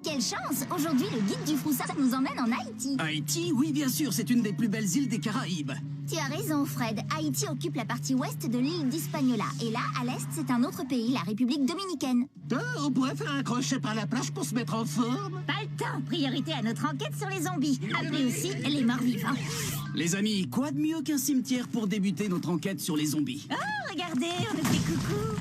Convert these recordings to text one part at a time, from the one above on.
quelle chance! Aujourd'hui, le guide du Froussard nous emmène en Haïti. Haïti, oui bien sûr, c'est une des plus belles îles des Caraïbes. Tu as raison, Fred. Haïti occupe la partie ouest de l'île d'Hispaniola. Et là, à l'est, c'est un autre pays, la République dominicaine. On pourrait faire un crochet par la plage pour se mettre en forme. Pas le temps. Priorité à notre enquête sur les zombies. Appelés aussi les morts vivants. Les amis, quoi de mieux qu'un cimetière pour débuter notre enquête sur les zombies? Oh, regardez, on nous fait coucou.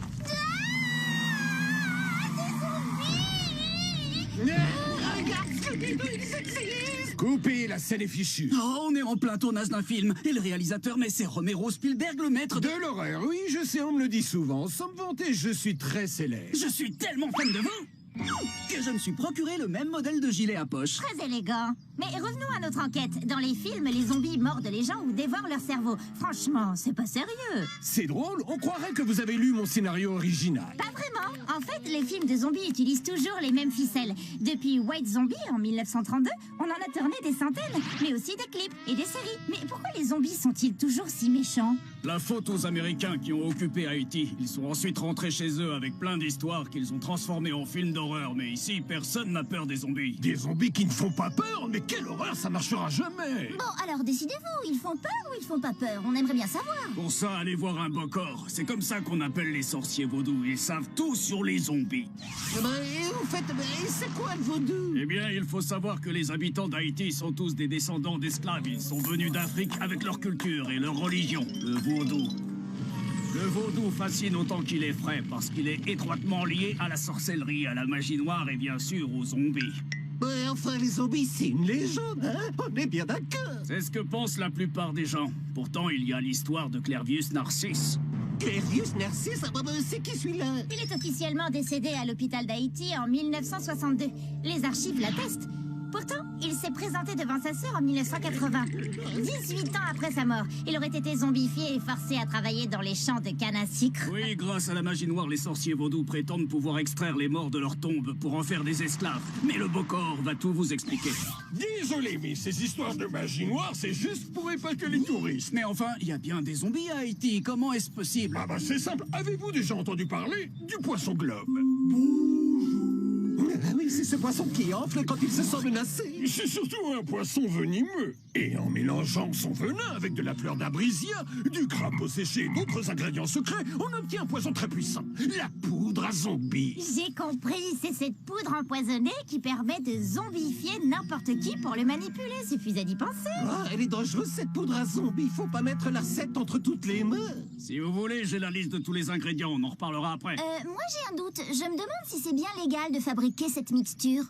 Coupez, la scène est fichue. Oh, on est en plein tournage d'un film. Et le réalisateur, mais c'est Romero Spielberg, le maître de... De l'horreur, oui, je sais, on me le dit souvent. Sans me vanter, je suis très célèbre. Je suis tellement fan de vous que je me suis procuré le même modèle de gilet à poche. Très élégant. Mais revenons à notre enquête. Dans les films, les zombies mordent les gens ou dévorent leur cerveau. Franchement, c'est pas sérieux. C'est drôle, on croirait que vous avez lu mon scénario original. Pas vraiment. En fait, les films de zombies utilisent toujours les mêmes ficelles. Depuis White Zombie en 1932, on en a tourné des centaines, mais aussi des clips et des séries. Mais pourquoi les zombies sont-ils toujours si méchants? La faute aux Américains qui ont occupé Haïti. Ils sont ensuite rentrés chez eux avec plein d'histoires qu'ils ont transformées en films d'horreur. Mais ici, personne n'a peur des zombies. Des zombies qui ne font pas peur, mais quelle horreur, ça marchera jamais. Bon, alors décidez-vous, ils font peur ou ils font pas peur? On aimerait bien savoir. Pour ça, allez voir un bokor. C'est comme ça qu'on appelle les sorciers vaudous. Ils savent tout sur les zombies. Au fait, c'est quoi le vaudou? Eh bien, il faut savoir que les habitants d'Haïti sont tous des descendants d'esclaves. Ils sont venus d'Afrique avec leur culture et leur religion, le vaudou. Le vaudou fascine autant qu'il est frais parce qu'il est étroitement lié à la sorcellerie, à la magie noire et bien sûr aux zombies. Ouais, enfin, les zombies, c'est une légende, hein? On est bien d'accord. C'est ce que pensent la plupart des gens. Pourtant, il y a l'histoire de Clervius Narcisse. Clérius Narcisse, c'est qui celui-là? Il est officiellement décédé à l'hôpital d'Haïti en 1962. Les archives l'attestent. Pourtant, il s'est présenté devant sa sœur en 1980. 18 ans après sa mort, il aurait été zombifié et forcé à travailler dans les champs de canne à sucre. Oui, grâce à la magie noire, les sorciers vaudous prétendent pouvoir extraire les morts de leur tombe pour en faire des esclaves. Mais le bokor va tout vous expliquer. Désolé, mais ces histoires de magie noire, c'est juste pour épater les touristes. Mais enfin, il y a bien des zombies à Haïti. Comment est-ce possible? Ah bah c'est simple, avez-vous déjà entendu parler du poisson globe? Oui, c'est ce poisson qui enfle quand il se sent menacé. C'est surtout un poisson venimeux. Et en mélangeant son venin avec de la fleur d'abrisia, du crapaud séché et d'autres ingrédients secrets, on obtient un poison très puissant, la poudre à zombies. J'ai compris, c'est cette poudre empoisonnée qui permet de zombifier n'importe qui pour le manipuler. Suffisait d'y penser. Ah, elle est dangereuse, cette poudre à zombies. Faut pas mettre la recette entre toutes les mains. Si vous voulez, j'ai la liste de tous les ingrédients. On en reparlera après. Moi j'ai un doute. Je me demande si c'est bien légal de fabriquer cette mixture.